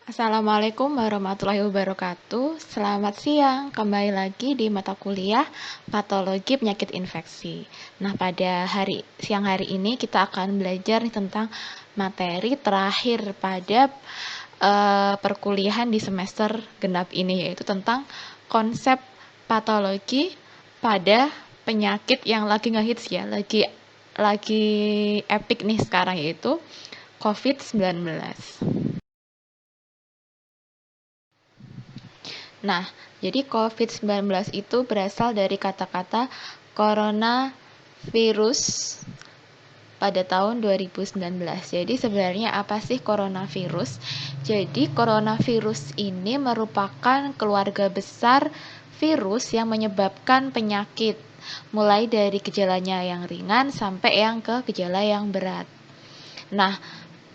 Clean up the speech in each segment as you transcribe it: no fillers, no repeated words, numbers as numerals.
Assalamualaikum warahmatullahi wabarakatuh. Selamat siang, kembali lagi di mata kuliah Patologi Penyakit Infeksi. Nah, pada siang hari ini kita akan belajar tentang materi terakhir pada perkuliahan di semester genap ini, yaitu tentang konsep patologi pada penyakit yang lagi ngehits ya, lagi epic nih sekarang, yaitu COVID-19. Nah, jadi COVID-19 itu berasal dari kata-kata coronavirus pada tahun 2019. Jadi sebenarnya apa sih coronavirus? Jadi coronavirus ini merupakan keluarga besar virus yang menyebabkan penyakit, mulai dari gejalanya yang ringan sampai yang ke gejala yang berat. Nah,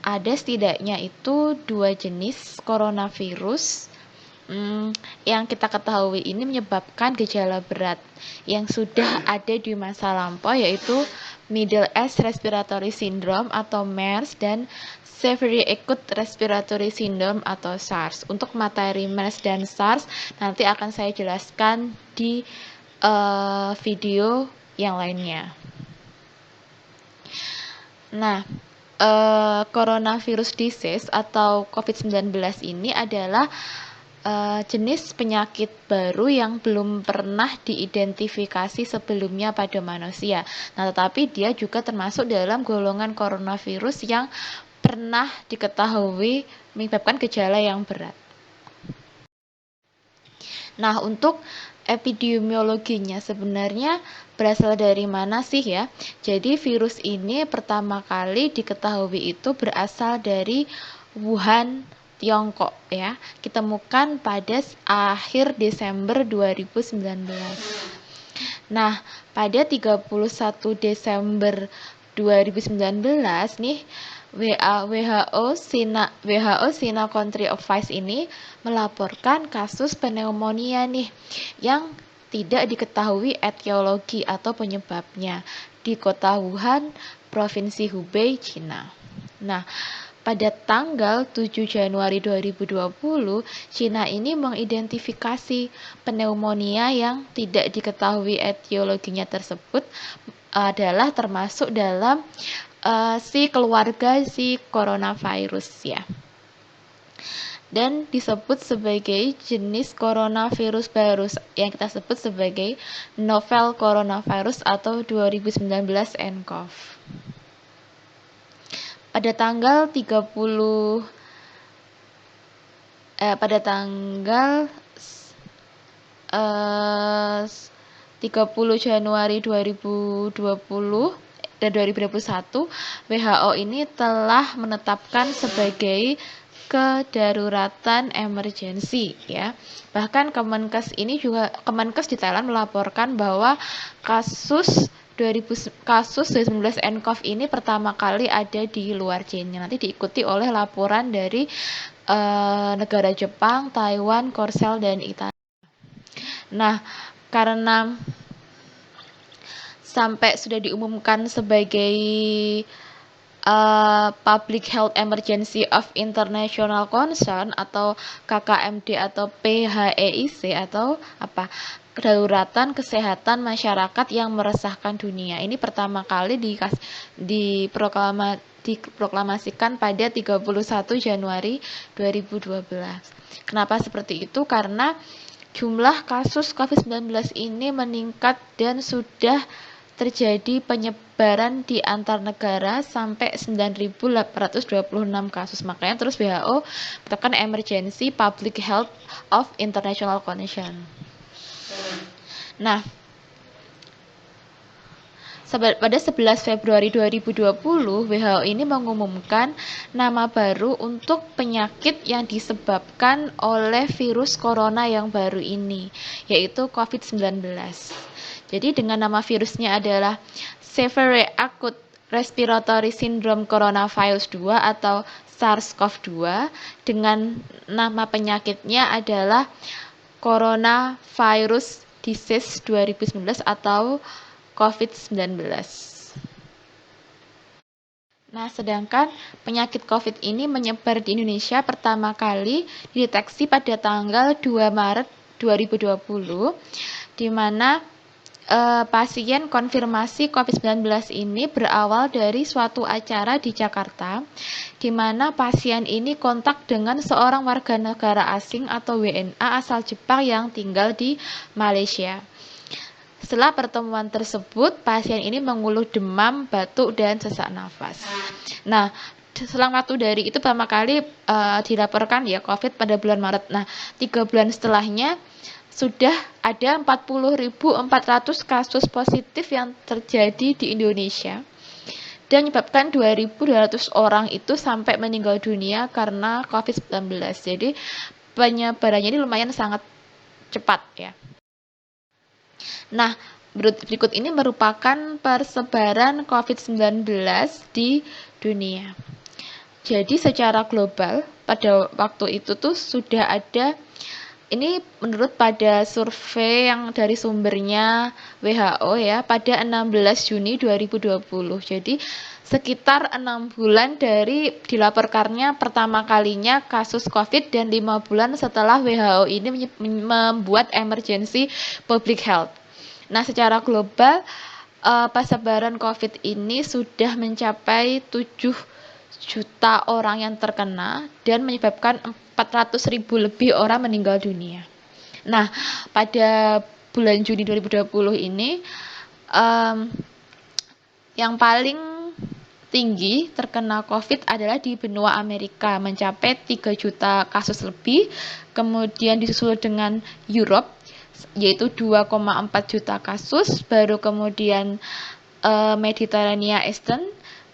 ada setidaknya itu 2 jenis coronavirus yang kita ketahui ini menyebabkan gejala berat yang sudah ada di masa lampau, yaitu Middle East Respiratory Syndrome atau MERS dan Severe Acute Respiratory Syndrome atau SARS. Untuk materi MERS dan SARS nanti akan saya jelaskan di video yang lainnya. Nah, coronavirus disease atau COVID-19 ini adalah jenis penyakit baru yang belum pernah diidentifikasi sebelumnya pada manusia. Nah, tetapi dia juga termasuk dalam golongan coronavirus yang pernah diketahui menyebabkan gejala yang berat. Nah, untuk epidemiologinya sebenarnya berasal dari mana sih ya? Jadi virus ini pertama kali diketahui itu berasal dari Wuhan, Tiongkok ya. Ditemukan pada akhir Desember 2019. Nah, pada 31 Desember 2019 nih WHO China Country of Vice ini melaporkan kasus pneumonia nih yang tidak diketahui etiologi atau penyebabnya di kota Wuhan, Provinsi Hubei, China. Nah, pada tanggal 7 Januari 2020, China ini mengidentifikasi pneumonia yang tidak diketahui etiologinya tersebut adalah termasuk dalam keluarga coronavirus ya. Dan disebut sebagai jenis coronavirus baru yang kita sebut sebagai novel coronavirus atau 2019 nCoV. Pada tanggal 30 Januari 2020 dan 2021, WHO ini telah menetapkan sebagai kedaruratan emergensi ya. Bahkan Kemenkes di Thailand melaporkan bahwa kasus 2019 nCoV ini pertama kali ada di luar China. Nanti diikuti oleh laporan dari negara Jepang, Taiwan, Korsel, dan Italia. Nah, karena sampai sudah diumumkan sebagai Public Health Emergency of International Concern atau KKMD atau PHEIC atau kedaruratan kesehatan masyarakat yang meresahkan dunia. Ini pertama kali diproklamasikan pada 31 Januari 2012. Kenapa seperti itu? Karena jumlah kasus COVID-19 ini meningkat dan sudah terjadi penyebaran di antar negara sampai 9.826 kasus. Makanya terus WHO menetapkan emergency public health of international concern. Nah, pada 11 Februari 2020, WHO ini mengumumkan nama baru untuk penyakit yang disebabkan oleh virus corona yang baru ini, yaitu COVID-19. Jadi dengan nama virusnya adalah Severe Acute Respiratory Syndrome Coronavirus 2 atau SARS-CoV-2, dengan nama penyakitnya adalah Coronavirus Disease 2019 atau COVID-19. Nah, sedangkan penyakit COVID ini menyebar di Indonesia pertama kali dideteksi pada tanggal 2 Maret 2020, di mana pasien konfirmasi COVID-19 ini berawal dari suatu acara di Jakarta, di mana pasien ini kontak dengan seorang warga negara asing atau WNA asal Jepang yang tinggal di Malaysia. Setelah pertemuan tersebut, pasien ini mengeluh demam, batuk, dan sesak nafas. Nah, selang waktu dari itu pertama kali dilaporkan ya COVID pada bulan Maret. Nah, 3 bulan setelahnya sudah ada 40.400 kasus positif yang terjadi di Indonesia dan menyebabkan 2.200 orang itu sampai meninggal dunia karena COVID-19. Jadi penyebarannya ini lumayan sangat cepat ya. Nah, berikut ini merupakan persebaran COVID-19 di dunia. Jadi secara global pada waktu itu tuh sudah ada, ini menurut pada survei yang dari sumbernya WHO ya, pada 16 Juni 2020. Jadi sekitar 6 bulan dari dilaporkannya pertama kalinya kasus COVID dan 5 bulan setelah WHO ini membuat emergency public health. Nah, secara global persebaran COVID ini sudah mencapai 7 juta orang yang terkena dan menyebabkan 400.000 lebih orang meninggal dunia. Nah, pada bulan Juni 2020 ini yang paling tinggi terkena COVID adalah di benua Amerika, mencapai 3 juta kasus lebih, kemudian disusul dengan Europe yaitu 2,4 juta kasus, baru kemudian Mediterania Eastern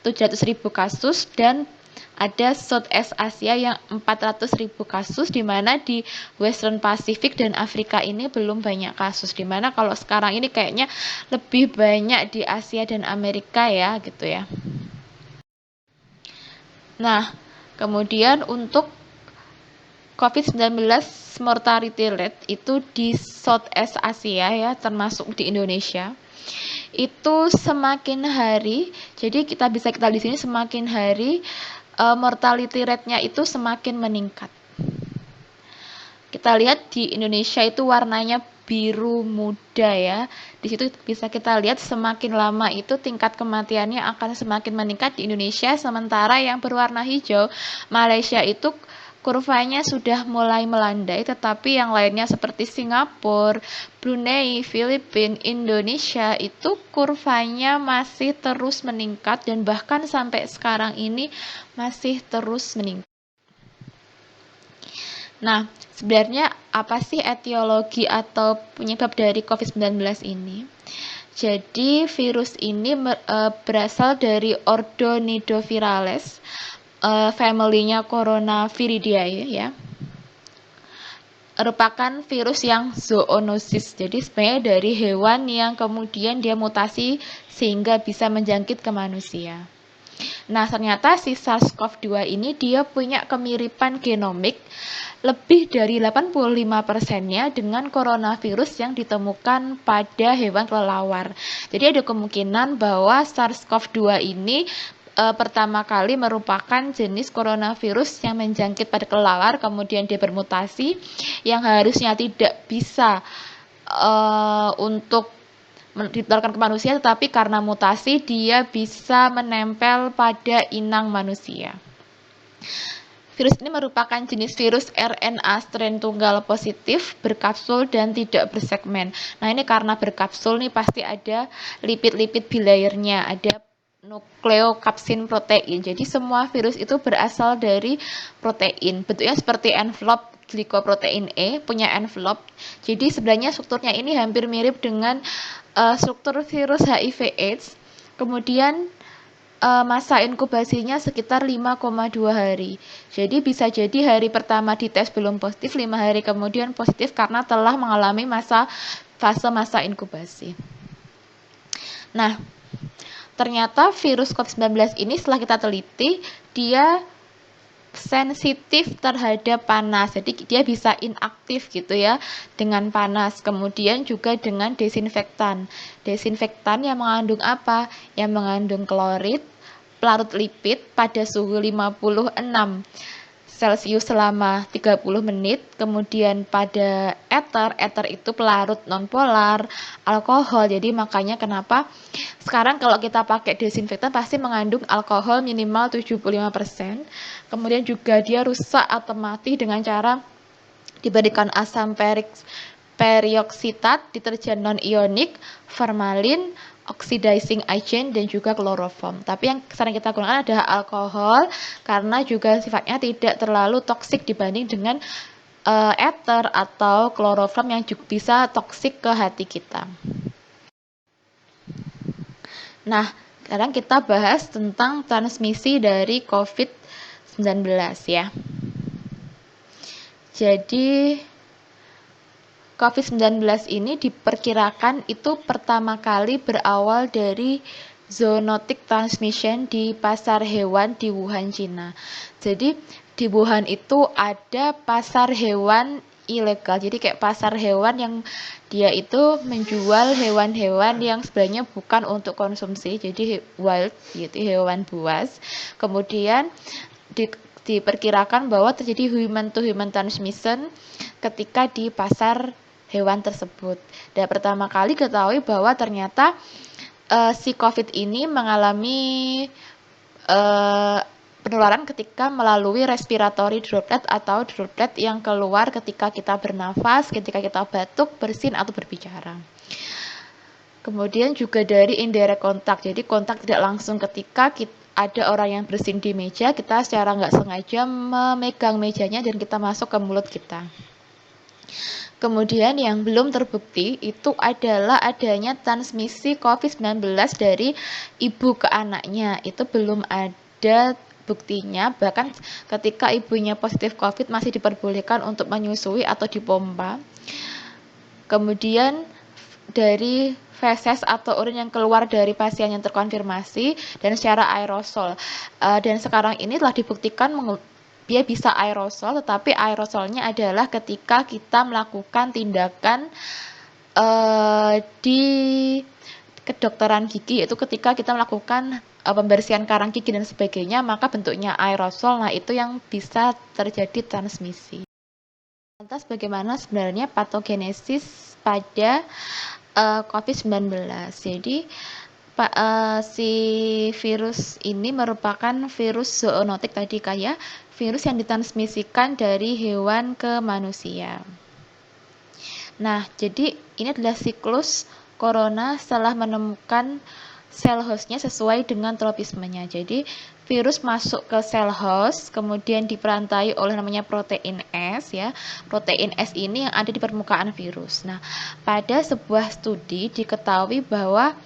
700.000 kasus, dan ada Southeast Asia yang 400.000 kasus, di mana di Western Pacific dan Afrika ini belum banyak kasus, di mana kalau sekarang ini kayaknya lebih banyak di Asia dan Amerika ya gitu ya. Nah, kemudian untuk COVID-19 mortality rate itu di Southeast Asia ya, termasuk di Indonesia, itu semakin hari, jadi kita di sini semakin hari mortality rate-nya itu semakin meningkat. Kita lihat di Indonesia itu warnanya biru muda ya. Di situ bisa kita lihat semakin lama itu tingkat kematiannya akan semakin meningkat di Indonesia, sementara yang berwarna hijau Malaysia itu kurvanya sudah mulai melandai, tetapi yang lainnya seperti Singapura, Brunei, Filipina, Indonesia itu kurvanya masih terus meningkat dan bahkan sampai sekarang ini masih terus meningkat. Nah, sebenarnya apa sih etiologi atau penyebab dari COVID-19 ini? Jadi virus ini berasal dari ordo Nidovirales, family-nya Coronaviridae ya. Merupakan virus yang zoonosis. Jadi sebenarnya dari hewan yang kemudian dia mutasi sehingga bisa menjangkit ke manusia. Nah, ternyata si SARS-CoV-2 ini dia punya kemiripan genomik lebih dari 85%-nya dengan coronavirus yang ditemukan pada hewan kelelawar. Jadi ada kemungkinan bahwa SARS-CoV-2 ini pertama kali merupakan jenis coronavirus yang menjangkit pada kelelawar, kemudian dia bermutasi yang harusnya tidak bisa untuk ditularkan ke manusia, tetapi karena mutasi dia bisa menempel pada inang manusia. Virus ini merupakan jenis virus RNA strain tunggal positif, berkapsul dan tidak bersegmen. Nah, ini karena berkapsul nih pasti ada lipid-lipid bilayernya, ada nukleokapsid protein. Jadi semua virus itu berasal dari protein. Bentuknya seperti envelope glikoprotein E, punya envelope. Jadi sebenarnya strukturnya ini hampir mirip dengan struktur virus HIV/AIDS. Kemudian masa inkubasinya sekitar 5,2 hari. Jadi bisa jadi hari pertama dites belum positif, 5 hari kemudian positif karena telah mengalami fase masa inkubasi. Nah, ternyata virus COVID-19 ini setelah kita teliti, dia sensitif terhadap panas. Jadi dia bisa inaktif gitu ya dengan panas. Kemudian juga dengan desinfektan. Desinfektan yang mengandung apa? Yang mengandung klorid pelarut lipid pada suhu 56 Celcius selama 30 menit. Kemudian pada ether itu pelarut nonpolar, alkohol. Jadi makanya kenapa sekarang kalau kita pakai desinfektan pasti mengandung alkohol minimal 75%. Kemudian juga dia rusak atau mati dengan cara diberikan asam perioksitat, deterjen non-ionik, formalin, oxidizing agent, dan juga kloroform. Tapi yang sering kita gunakan adalah alkohol karena juga sifatnya tidak terlalu toksik dibanding dengan ether atau kloroform yang juga bisa toksik ke hati kita. Nah, sekarang kita bahas tentang transmisi dari COVID-19 ya. Jadi COVID-19 ini diperkirakan itu pertama kali berawal dari zoonotic transmission di pasar hewan di Wuhan, Cina. Jadi di Wuhan itu ada pasar hewan ilegal. Jadi kayak pasar hewan yang dia itu menjual hewan-hewan yang sebenarnya bukan untuk konsumsi, jadi wild gitu, hewan buas. Kemudian diperkirakan bahwa terjadi human to human transmission ketika di pasar hewan tersebut. Dan pertama kali ketahui bahwa ternyata si COVID ini mengalami penularan ketika melalui respiratory droplet atau droplet yang keluar ketika kita bernafas, ketika kita batuk, bersin, atau berbicara. Kemudian juga dari indirect contact, jadi kontak tidak langsung ketika ada orang yang bersin di meja, kita secara nggak sengaja memegang mejanya dan kita masuk ke mulut kita. Kemudian yang belum terbukti itu adalah adanya transmisi COVID-19 dari ibu ke anaknya. Itu belum ada buktinya, bahkan ketika ibunya positif COVID masih diperbolehkan untuk menyusui atau dipompa. Kemudian dari feses atau urin yang keluar dari pasien yang terkonfirmasi dan secara aerosol. Dan sekarang ini telah dibuktikan dia bisa aerosol, tetapi aerosolnya adalah ketika kita melakukan tindakan di kedokteran gigi, yaitu ketika kita melakukan pembersihan karang gigi dan sebagainya, maka bentuknya aerosol. Nah, itu yang bisa terjadi transmisi. Lantas bagaimana sebenarnya patogenesis pada COVID-19? Jadi si virus ini merupakan virus zoonotik tadi kayak virus yang ditransmisikan dari hewan ke manusia. Nah, jadi ini adalah siklus corona setelah menemukan sel hostnya sesuai dengan tropismenya. Jadi virus masuk ke sel host, kemudian diperantai oleh namanya protein S ya. Protein S ini yang ada di permukaan virus. Nah, pada sebuah studi diketahui bahwa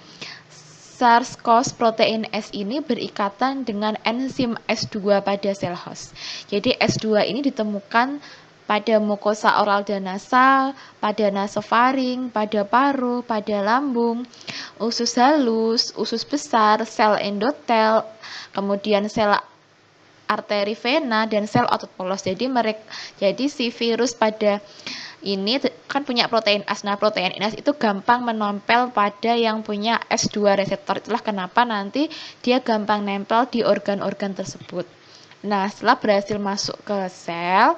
SARS-CoV protein S ini berikatan dengan enzim S2 pada sel host. Jadi S2 ini ditemukan pada mukosa oral dan nasal, pada nasofaring, pada paru, pada lambung, usus halus, usus besar, sel endotel, kemudian sel arteri vena, dan sel otot polos. Jadi si virus pada ini kan punya protein S. Nah, protein S itu gampang menempel pada yang punya S2 reseptor. Itulah kenapa nanti dia gampang nempel di organ-organ tersebut. Nah, setelah berhasil masuk ke sel,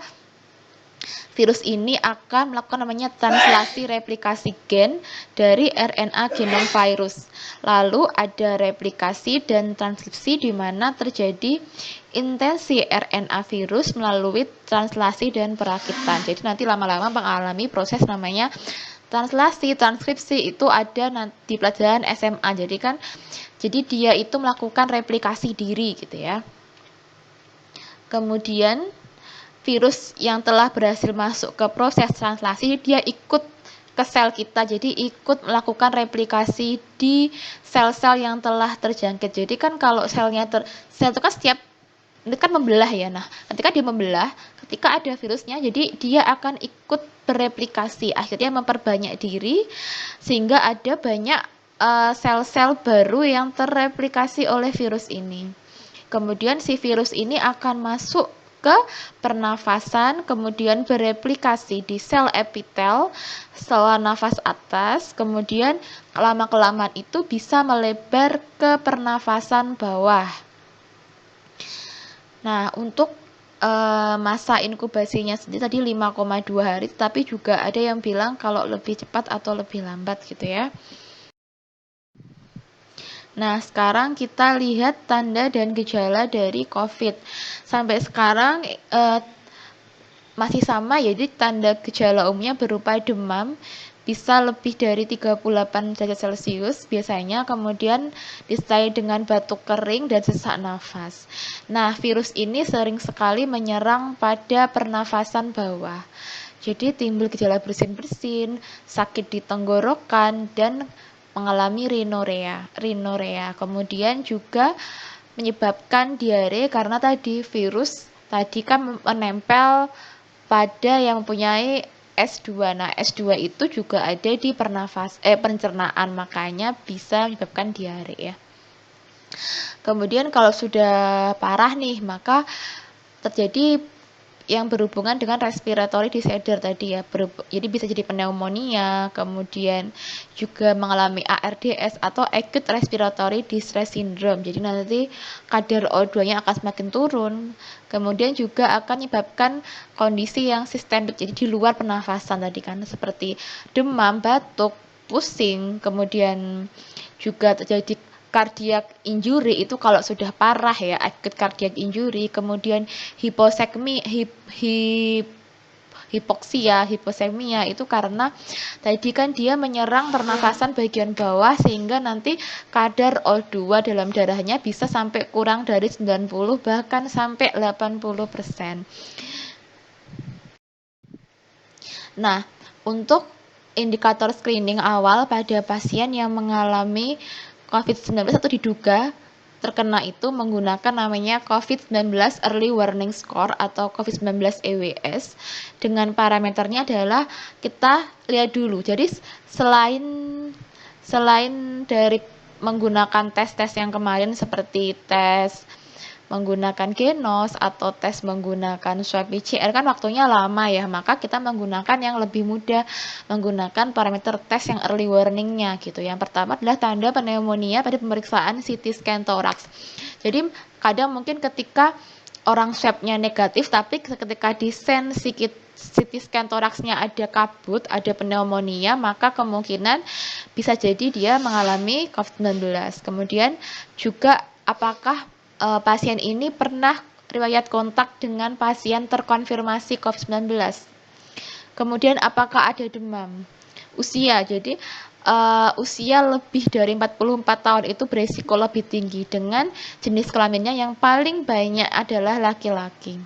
virus ini akan melakukan namanya translasi replikasi gen dari RNA genom virus. Lalu ada replikasi dan transkripsi di mana terjadi intensi RNA virus melalui translasi dan perakitan. Jadi nanti lama-lama mengalami proses namanya translasi, transkripsi itu ada di pelajaran SMA. Jadi dia itu melakukan replikasi diri gitu ya. Kemudian virus yang telah berhasil masuk ke proses translasi, dia ikut ke sel kita, jadi ikut melakukan replikasi di sel-sel yang telah terjangkit. Jadi kan kalau sel itu kan setiap ini kan membelah ya. Nah, ketika dia membelah, ketika ada virusnya, jadi dia akan ikut bereplikasi, akhirnya memperbanyak diri sehingga ada banyak sel-sel baru yang terreplikasi oleh virus ini. Kemudian si virus ini akan masuk ke pernafasan, kemudian bereplikasi di sel epitel, saluran nafas atas, kemudian lama-kelamaan itu bisa melebar ke pernafasan bawah. Nah, untuk masa inkubasinya sendiri tadi 5,2 hari, tapi juga ada yang bilang kalau lebih cepat atau lebih lambat gitu ya. Nah, sekarang kita lihat tanda dan gejala dari COVID. Sampai sekarang masih sama, jadi tanda gejala umumnya berupa demam, bisa lebih dari 38 derajat Celcius biasanya, kemudian disertai dengan batuk kering dan sesak nafas. Nah, virus ini sering sekali menyerang pada pernafasan bawah. Jadi timbul gejala bersin-bersin, sakit di tenggorokan, dan mengalami rinorea. Kemudian juga menyebabkan diare karena tadi virus tadi kan menempel pada yang mempunyai S2. Nah, S2 itu juga ada di pencernaan, makanya bisa menyebabkan diare ya. Kemudian kalau sudah parah nih, maka terjadi yang berhubungan dengan respiratory disorder tadi ya, jadi bisa jadi pneumonia, kemudian juga mengalami ARDS atau acute respiratory distress syndrome. Jadi nanti kadar O2-nya akan semakin turun, kemudian juga akan menyebabkan kondisi yang sistemik, jadi di luar pernafasan tadi kan, seperti demam, batuk, pusing, kemudian juga terjadi cardiac injury itu kalau sudah parah ya, acute cardiac injury, kemudian hiposemia itu karena tadi kan dia menyerang pernafasan bagian bawah sehingga nanti kadar O2 dalam darahnya bisa sampai kurang dari 90 bahkan sampai 80%. Nah, untuk indikator screening awal pada pasien yang mengalami COVID-19 atau diduga terkena itu menggunakan namanya COVID-19 Early Warning Score atau COVID-19 EWS. Dengan parameternya adalah kita lihat dulu. Jadi selain dari menggunakan tes-tes yang kemarin seperti tes menggunakan genos atau tes menggunakan swab PCR kan waktunya lama ya, maka kita menggunakan yang lebih mudah, menggunakan parameter tes yang early warningnya gitu. Yang pertama adalah tanda pneumonia pada pemeriksaan CT scan thorax. Jadi kadang mungkin ketika orang swabnya negatif, tapi ketika di-scan CT scan thoraxnya ada kabut, ada pneumonia, maka kemungkinan bisa jadi dia mengalami COVID-19. Kemudian juga apakah pasien ini pernah riwayat kontak dengan pasien terkonfirmasi COVID-19. Kemudian apakah ada demam? Usia, jadi usia lebih dari 44 tahun itu beresiko lebih tinggi dengan jenis kelaminnya yang paling banyak adalah laki-laki.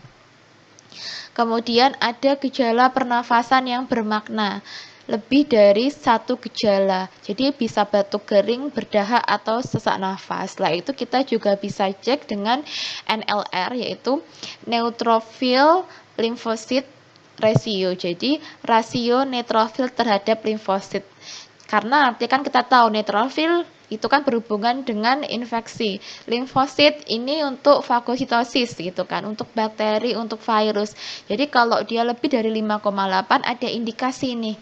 Kemudian ada gejala pernafasan yang bermakna, lebih dari satu gejala. Jadi bisa batuk kering, berdahak, atau sesak nafas. Setelah itu kita juga bisa cek dengan NLR, yaitu neutrophil lymphocyte ratio. Jadi rasio neutrofil terhadap limfosit. Karena nanti kan kita tahu neutrofil itu kan berhubungan dengan infeksi. Limfosit ini untuk fagositosis gitu kan, untuk bakteri, untuk virus. Jadi kalau dia lebih dari 5,8 ada indikasi nih.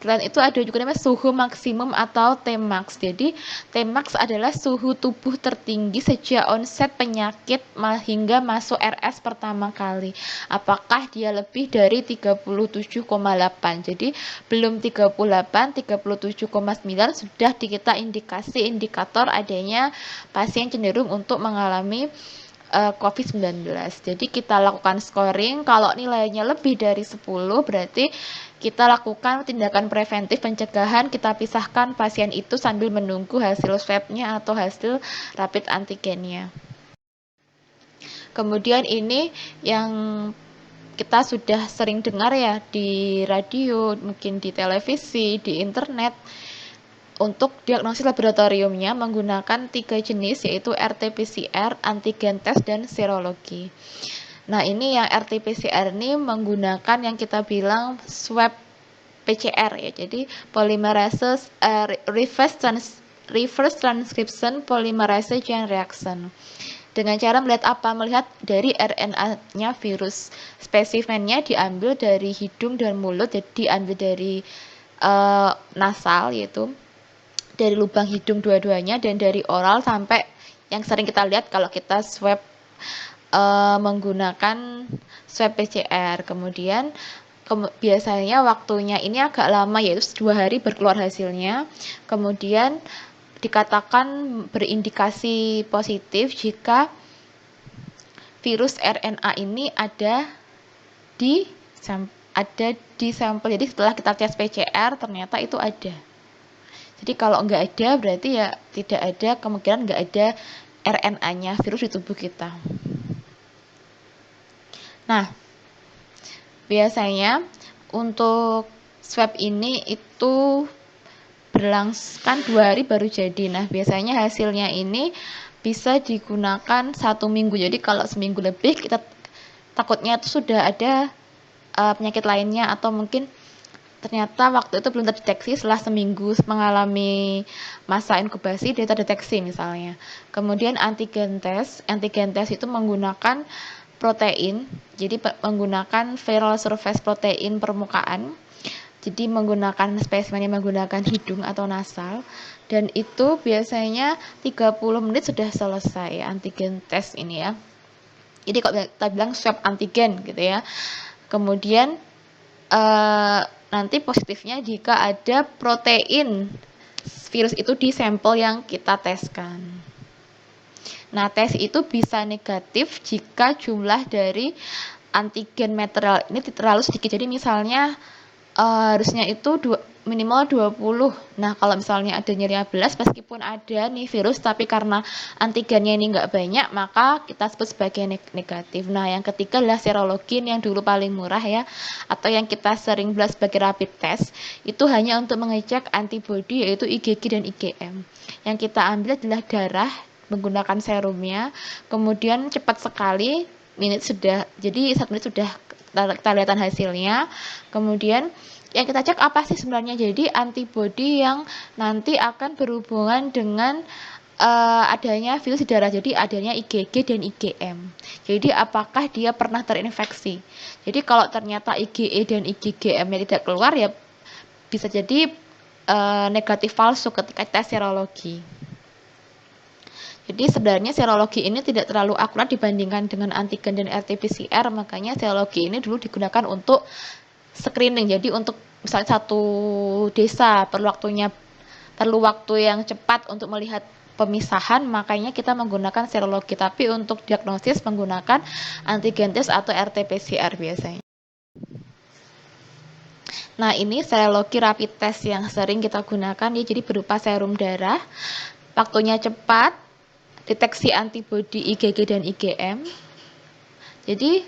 Selain itu ada juga namanya suhu maksimum atau Tmax. Jadi Tmax adalah suhu tubuh tertinggi sejak onset penyakit hingga masuk RS pertama kali. Apakah dia lebih dari 37,8? Jadi belum 38, 37,9 sudah kita indikasi indikator adanya pasien cenderung untuk mengalami COVID-19. Jadi kita lakukan scoring, kalau nilainya lebih dari 10 berarti kita lakukan tindakan preventif pencegahan, kita pisahkan pasien itu sambil menunggu hasil swab-nya atau hasil rapid antigennya. Kemudian ini yang kita sudah sering dengar ya di radio, mungkin di televisi, di internet. Untuk diagnosis laboratoriumnya menggunakan 3 jenis yaitu RT-PCR, antigen test, dan serologi. Nah ini yang RT-PCR ini menggunakan yang kita bilang swab PCR ya, jadi polymerase reverse transcription polymerase chain reaction. Dengan cara melihat apa? Melihat dari RNA-nya virus. Spesimennya diambil dari hidung dan mulut, jadi diambil dari nasal yaitu dari lubang hidung dua-duanya dan dari oral sampai yang sering kita lihat kalau kita swab menggunakan swab PCR. Kemudian biasanya waktunya ini agak lama, yaitu 2 hari berkeluar hasilnya. Kemudian dikatakan berindikasi positif jika virus RNA ini ada di sampel. Jadi setelah kita tes PCR ternyata itu ada. Jadi kalau nggak ada berarti ya tidak ada, kemungkinan nggak ada RNA-nya virus di tubuh kita. Nah, biasanya untuk swab ini itu berlangsung 2 hari baru jadi. Nah, biasanya hasilnya ini bisa digunakan 1 minggu. Jadi kalau seminggu lebih kita takutnya itu sudah ada penyakit lainnya, atau mungkin ternyata waktu itu belum terdeteksi, setelah seminggu mengalami masa inkubasi dia terdeteksi misalnya. Kemudian antigen test itu menggunakan protein, jadi menggunakan viral surface protein permukaan. Jadi menggunakan spesimen yang menggunakan hidung atau nasal, dan itu biasanya 30 menit sudah selesai antigen test ini ya. Jadi kalau kita bilang swab antigen gitu ya. Kemudian nanti positifnya jika ada protein virus itu di sampel yang kita teskan. Nah, tes itu bisa negatif jika jumlah dari antigen material ini terlalu sedikit. Jadi misalnya harusnya itu minimal 20. Nah, kalau misalnya adanya 15, meskipun ada nih virus, tapi karena antigennya ini nggak banyak, maka kita sebut sebagai negatif. Nah, yang ketiga adalah serologi, yang dulu paling murah ya, atau yang kita sering bahas sebagai rapid test. Itu hanya untuk mengecek antibodi, yaitu IgG dan IgM. Yang kita ambil adalah darah menggunakan serumnya, kemudian cepat sekali, jadi 1 menit sudah kita lihat hasilnya. Kemudian yang kita cek apa sih sebenarnya, jadi antibodi yang nanti akan berhubungan dengan adanya virus di darah, jadi adanya IgG dan IgM. Jadi apakah dia pernah terinfeksi. Jadi kalau ternyata IgE dan IgGM-nya tidak keluar, ya bisa jadi negatif palsu ketika tes serologi. Jadi sebenarnya serologi ini tidak terlalu akurat dibandingkan dengan antigen dan RT-PCR, makanya serologi ini dulu digunakan untuk screening. Jadi untuk misalnya satu desa perlu waktu yang cepat untuk melihat pemisahan, makanya kita menggunakan serologi. Tapi untuk diagnosis menggunakan antigen test atau RT-PCR biasanya. Nah, ini serologi rapid test yang sering kita gunakan ya, jadi berupa serum darah, waktunya cepat, deteksi antibodi IgG dan IgM. Jadi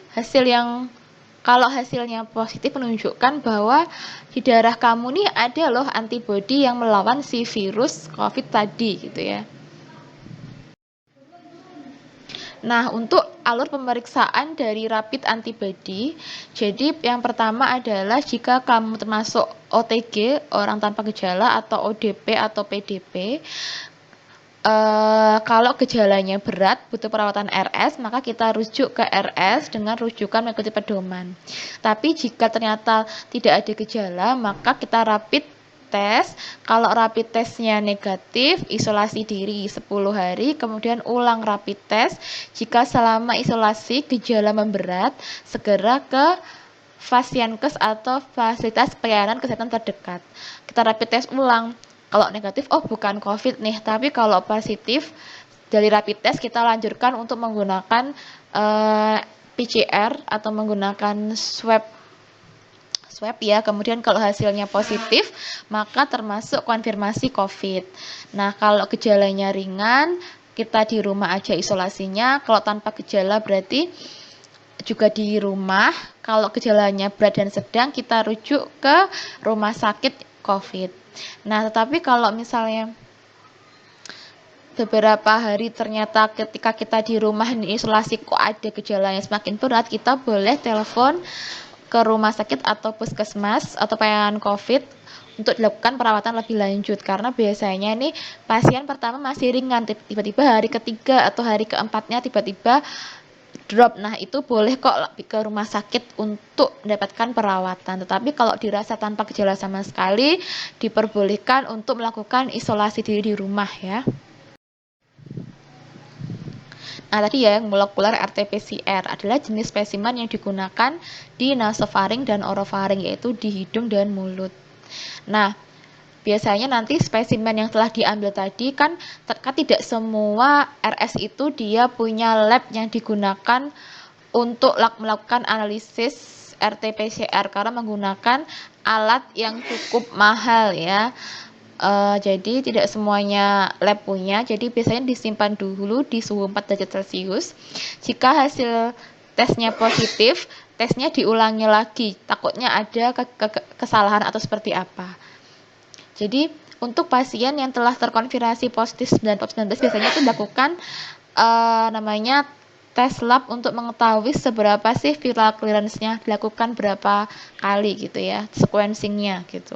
kalau hasilnya positif menunjukkan bahwa di darah kamu nih ada loh antibodi yang melawan si virus COVID tadi gitu ya. Nah, untuk alur pemeriksaan dari rapid antibody, jadi yang pertama adalah jika kamu termasuk OTG, orang tanpa gejala, atau ODP atau PDP, kalau gejalanya berat, butuh perawatan RS, maka kita rujuk ke RS dengan rujukan mengikuti pedoman. Tapi jika ternyata tidak ada gejala, maka kita rapid tes. Kalau rapid testnya negatif, isolasi diri 10 hari, kemudian ulang rapid test. Jika selama isolasi gejala memberat, segera ke Fasienkes atau fasilitas pelayanan kesehatan terdekat. Kita rapid test ulang. Kalau negatif, bukan COVID nih, tapi kalau positif dari rapid test kita lanjutkan untuk menggunakan PCR atau menggunakan swab ya. Kemudian kalau hasilnya positif, maka termasuk konfirmasi COVID. Nah, kalau gejalanya ringan, kita di rumah aja isolasinya. Kalau tanpa gejala berarti juga di rumah. Kalau gejalanya berat dan sedang, kita rujuk ke rumah sakit COVID. Nah, tetapi kalau misalnya beberapa hari ternyata ketika kita di rumah isolasi kok ada gejalanya semakin berat, kita boleh telepon ke rumah sakit atau puskesmas atau pelayanan COVID untuk dilakukan perawatan lebih lanjut, karena biasanya nih pasien pertama masih ringan, tiba-tiba hari ketiga atau hari keempatnya tiba-tiba drop. Nah, itu boleh kok ke rumah sakit untuk mendapatkan perawatan. Tetapi kalau dirasa tanpa gejala sama sekali, diperbolehkan untuk melakukan isolasi diri di rumah ya. Nah, tadi ya, molekuler RT-PCR adalah jenis spesimen yang digunakan di nasofaring dan orofaring, yaitu di hidung dan mulut. Nah, biasanya nanti spesimen yang telah diambil tadi kan tidak semua RS itu dia punya lab yang digunakan untuk melakukan analisis RT-PCR karena menggunakan alat yang cukup mahal ya. Jadi tidak semuanya lab punya, jadi biasanya disimpan dulu di suhu 4 derajat Celcius. Jika hasil tesnya positif, tesnya diulangi lagi, takutnya ada kesalahan atau seperti apa. Jadi untuk pasien yang telah terkonfirmasi positif COVID-19 biasanya itu dilakukan namanya tes lab untuk mengetahui seberapa sih viral clearance-nya, dilakukan berapa kali gitu ya, sequencing-nya gitu.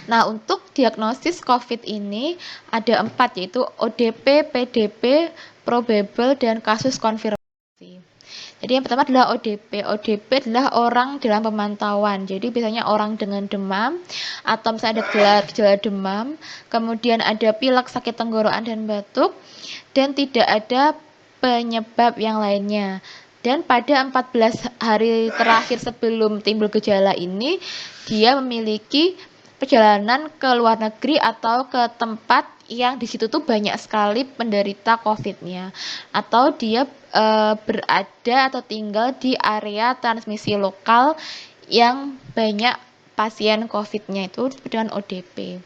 Nah, untuk diagnosis COVID ini ada 4, yaitu ODP, PDP, probable, dan kasus konfirmasi. Jadi yang pertama adalah ODP. ODP adalah orang dalam pemantauan. Jadi biasanya orang dengan demam atau misalnya ada gejala demam, kemudian ada pilek, sakit tenggorokan, dan batuk, dan tidak ada penyebab yang lainnya. Dan pada 14 hari terakhir sebelum timbul gejala ini, dia memiliki perjalanan ke luar negeri atau ke tempat yang di situ tuh banyak sekali penderita COVID-nya, atau dia berada atau tinggal di area transmisi lokal yang banyak pasien COVID-nya, itu dengan ODP.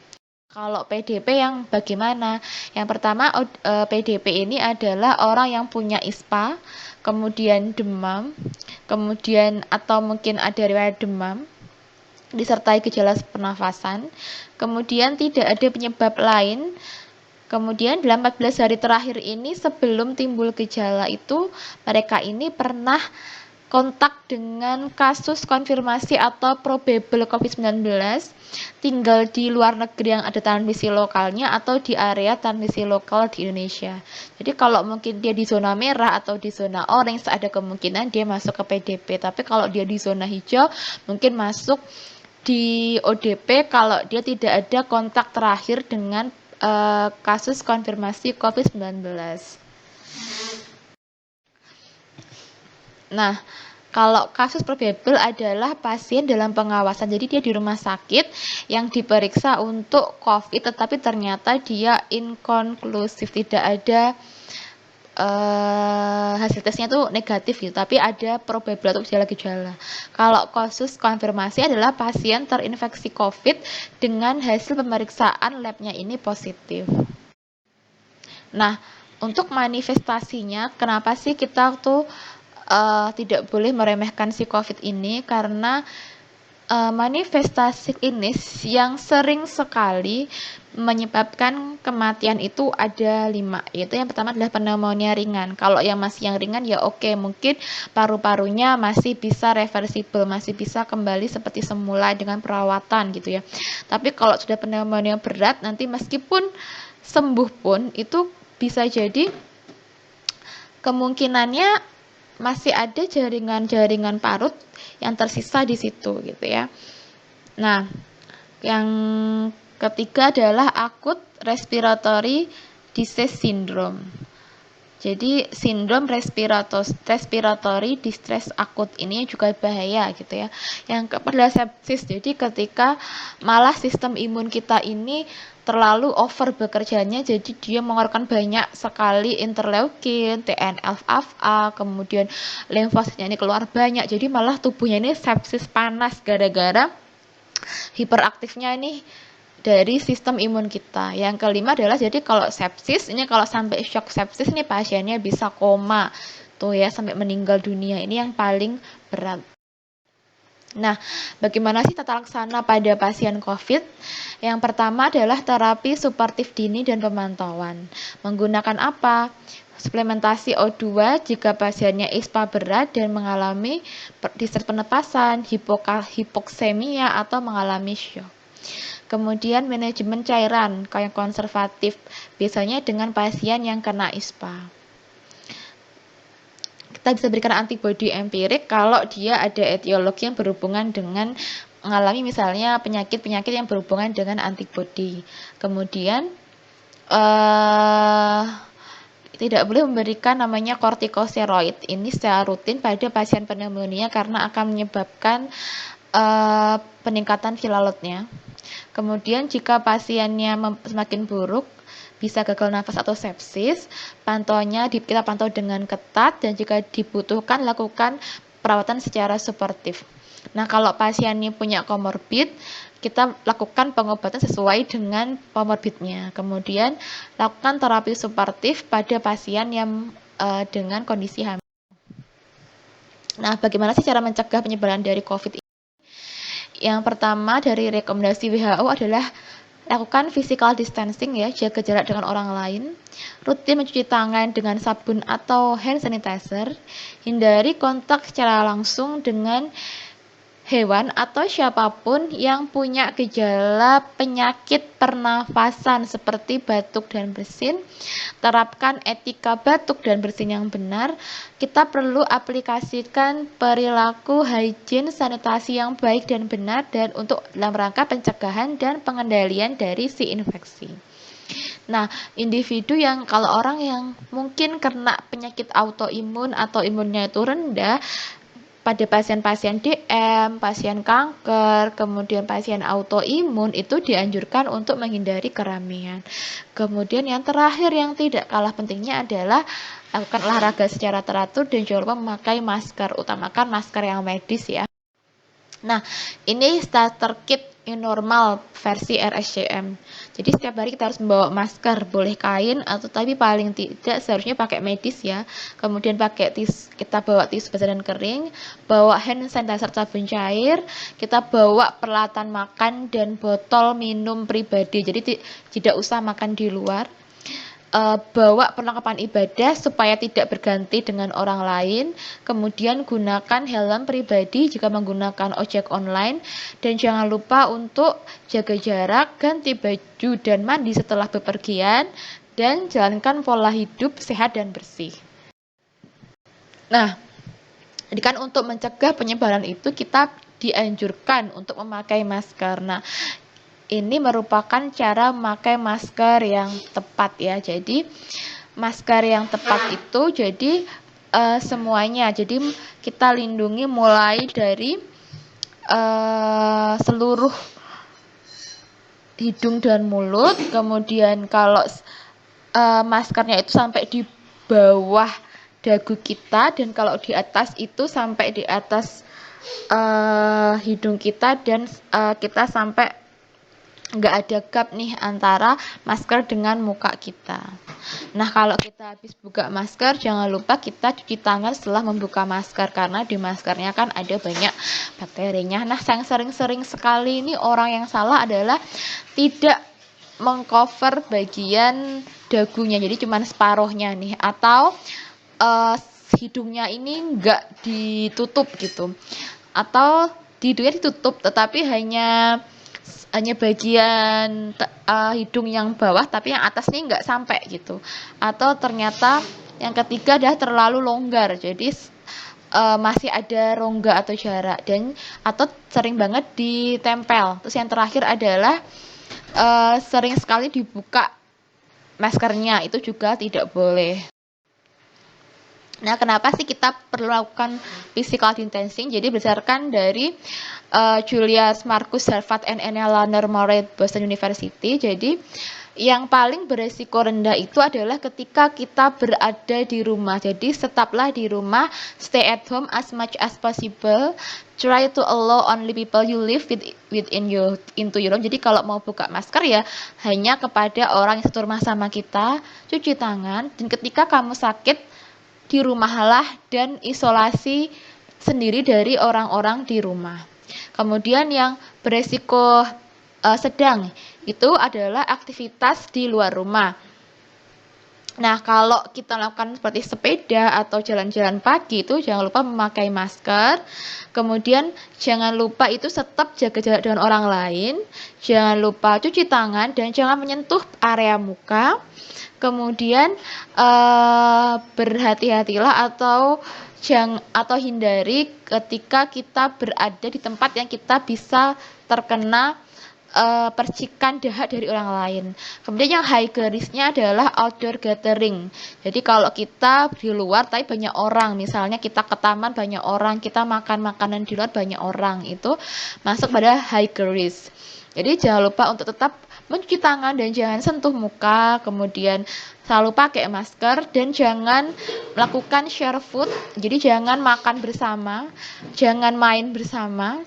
Kalau PDP yang bagaimana? Yang pertama, PDP ini adalah orang yang punya ISPA, kemudian demam, kemudian atau mungkin ada riwayat demam, disertai gejala pernafasan, kemudian tidak ada penyebab lain. Kemudian dalam 14 hari terakhir ini sebelum timbul gejala itu, mereka ini pernah kontak dengan kasus konfirmasi atau probable COVID-19, tinggal di luar negeri yang ada transmisi lokalnya atau di area transmisi lokal di Indonesia. Jadi kalau mungkin dia di zona merah atau di zona orange, ada kemungkinan dia masuk ke PDP. Tapi kalau dia di zona hijau, mungkin masuk di ODP kalau dia tidak ada kontak terakhir dengan kasus konfirmasi COVID-19. Nah, kalau kasus probable adalah pasien dalam pengawasan, jadi dia di rumah sakit yang diperiksa untuk COVID, tetapi ternyata dia inkonklusif, tidak ada hasil tesnya tuh negatif gitu, tapi ada probable atau gejala-gejala. Kalau kasus konfirmasi adalah pasien terinfeksi COVID dengan hasil pemeriksaan labnya ini positif. Nah, untuk manifestasinya, kenapa sih kita tuh tidak boleh meremehkan si COVID ini? Karena manifestasi klinis yang sering sekali menyebabkan kematian itu ada 5, yaitu yang pertama adalah pneumonia ringan. Kalau yang masih yang ringan ya oke, mungkin paru-parunya masih bisa reversible, masih bisa kembali seperti semula dengan perawatan gitu ya. Tapi kalau sudah pneumonia berat, nanti meskipun sembuh pun itu bisa jadi kemungkinannya masih ada jaringan-jaringan parut yang tersisa di situ gitu ya. Nah, yang ketiga adalah acute respiratory disease syndrome. Jadi sindrom respiratory distress akut ini juga bahaya gitu ya. Yang keempat adalah sepsis. Jadi ketika malah sistem imun kita ini terlalu over bekerjanya, jadi dia mengeluarkan banyak sekali interleukin, TNF-alpha, kemudian limfositnya ini keluar banyak, jadi malah tubuhnya ini sepsis panas gara-gara hiperaktifnya ini dari sistem imun kita. Yang kelima adalah jadi kalau sepsis ini, kalau sampai shock sepsis ini pasiennya bisa koma tuh ya, sampai meninggal dunia. Ini yang paling berat. Nah, bagaimana sih tata laksana pada pasien COVID? Yang pertama adalah terapi suportif dini dan pemantauan. Menggunakan apa? Suplementasi O2 jika pasiennya ISPA berat dan mengalami distress pernapasan, hipoksemia atau mengalami shock. Kemudian manajemen cairan kayak konservatif, biasanya dengan pasien yang kena ISPA. Kita bisa berikan antibodi empirik kalau dia ada etiologi yang berhubungan dengan mengalami misalnya penyakit-penyakit yang berhubungan dengan antibodi. Kemudian tidak boleh memberikan namanya kortikosteroid ini secara rutin pada pasien pneumonia karena akan menyebabkan peningkatan viral load-nya. Kemudian jika pasiennya semakin buruk, bisa gagal nafas atau sepsis, pantauannya kita pantau dengan ketat dan jika dibutuhkan lakukan perawatan secara suportif. Nah, kalau pasiennya punya komorbid, kita lakukan pengobatan sesuai dengan komorbidnya. Kemudian lakukan terapi suportif pada pasien yang dengan kondisi hamil. Nah, bagaimana sih cara mencegah penyebaran dari COVID ini? Yang pertama dari rekomendasi WHO adalah lakukan physical distancing ya, jaga jarak dengan orang lain, rutin mencuci tangan dengan sabun atau hand sanitizer, hindari kontak secara langsung dengan hewan atau siapapun yang punya gejala penyakit pernafasan seperti batuk dan bersin. Terapkan etika batuk dan bersin yang benar. Kita perlu aplikasikan perilaku hygiene sanitasi yang baik dan benar dan untuk dalam rangka pencegahan dan pengendalian dari si infeksi. Nah, individu yang kalau orang yang mungkin kena penyakit autoimun atau imunnya itu rendah, pada pasien-pasien DM, pasien kanker, kemudian pasien autoimun itu dianjurkan untuk menghindari keramaian. Kemudian yang terakhir yang tidak kalah pentingnya adalah lakukan olahraga secara teratur dan jangan lupa memakai masker, utamakan masker yang medis ya. Nah, ini starter kit new normal versi RSCM. Jadi setiap hari kita harus membawa masker, boleh kain atau tapi paling tidak seharusnya pakai medis ya. Kemudian pakai kita bawa tisu basah dan kering, bawa hand sanitizer sabun cair, kita bawa peralatan makan dan botol minum pribadi. Jadi tidak usah makan di luar. Bawa perlengkapan ibadah supaya tidak berganti dengan orang lain, kemudian gunakan helm pribadi jika menggunakan ojek online, dan jangan lupa untuk jaga jarak, ganti baju dan mandi setelah bepergian, dan jalankan pola hidup sehat dan bersih. Nah, jadi kan untuk mencegah penyebaran itu kita dianjurkan untuk memakai masker. Nah, ini merupakan cara memakai masker yang tepat ya. Jadi masker yang tepat itu jadi semuanya. Jadi kita lindungi mulai dari seluruh hidung dan mulut. Kemudian kalau maskernya itu sampai di bawah dagu kita dan kalau di atas itu sampai di atas hidung kita dan kita sampai nggak ada gap nih antara masker dengan muka kita. Nah, kalau kita habis buka masker, jangan lupa kita cuci tangan setelah membuka masker karena di maskernya kan ada banyak bakterinya. Nah, yang sering-sering sekali ini orang yang salah adalah tidak mengcover bagian dagunya, jadi cuma separuhnya nih, atau hidungnya ini nggak ditutup gitu, atau hidungnya ditutup tetapi hanya bagian hidung yang bawah tapi yang atas nih nggak sampai gitu, atau ternyata yang ketiga adalah terlalu longgar jadi masih ada rongga atau jarak dan atau sering banget ditempel. Terus yang terakhir adalah sering sekali dibuka maskernya, itu juga tidak boleh. Nah, kenapa sih kita perlu lakukan physical distancing? Jadi berdasarkan dari Julius Marcus Harvard and Eleanor Murray Boston University. Jadi yang paling beresiko rendah itu adalah ketika kita berada di rumah. Jadi tetaplah di rumah, stay at home as much as possible. Try to allow only people you live within into your room. Jadi kalau mau buka masker ya hanya kepada orang yang satu rumah sama kita. Cuci tangan dan ketika kamu sakit di rumahlah dan isolasi sendiri dari orang-orang di rumah. Kemudian yang beresiko sedang itu adalah aktivitas di luar rumah. Nah, kalau kita lakukan seperti sepeda atau jalan-jalan pagi itu jangan lupa memakai masker. Kemudian jangan lupa itu tetap jaga jarak dengan orang lain. Jangan lupa cuci tangan dan jangan menyentuh area muka. Kemudian berhati-hatilah atau hindari ketika kita berada di tempat yang kita bisa terkena percikan dahak dari orang lain. Kemudian yang high risk-nya adalah outdoor gathering. Jadi kalau kita di luar tapi banyak orang, misalnya kita ke taman banyak orang, kita makan makanan di luar banyak orang, itu masuk pada high risk. Jadi jangan lupa untuk tetap mencuci tangan dan jangan sentuh muka, kemudian selalu pakai masker dan jangan melakukan share food. Jadi jangan makan bersama, jangan main bersama.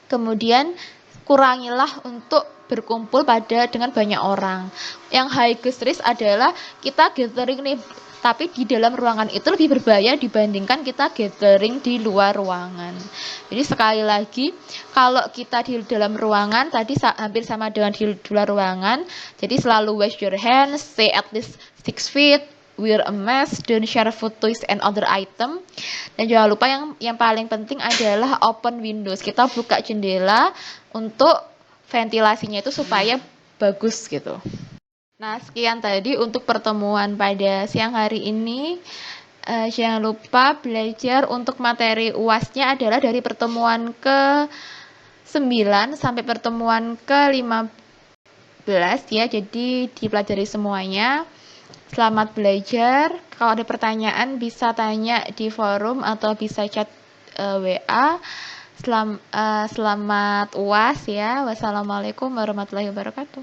Kemudian kurangilah untuk berkumpul dengan banyak orang. Yang high risk adalah kita gathering nih, tapi di dalam ruangan itu lebih berbahaya dibandingkan kita gathering di luar ruangan. Jadi sekali lagi, kalau kita di dalam ruangan tadi hampir sama dengan di luar ruangan. Jadi selalu wash your hands, stay at least 6 feet, wear a mask, don't share food, toys, and other item. Dan jangan lupa yang paling penting adalah open windows. Kita buka jendela untuk ventilasinya itu supaya bagus gitu. Nah, sekian tadi untuk pertemuan pada siang hari ini. Jangan lupa belajar untuk materi UAS-nya adalah dari pertemuan ke-9 sampai pertemuan ke-15 ya. Jadi dipelajari semuanya. Selamat belajar. Kalau ada pertanyaan bisa tanya di forum atau bisa chat WA. Selamat UAS ya. Wassalamualaikum warahmatullahi wabarakatuh.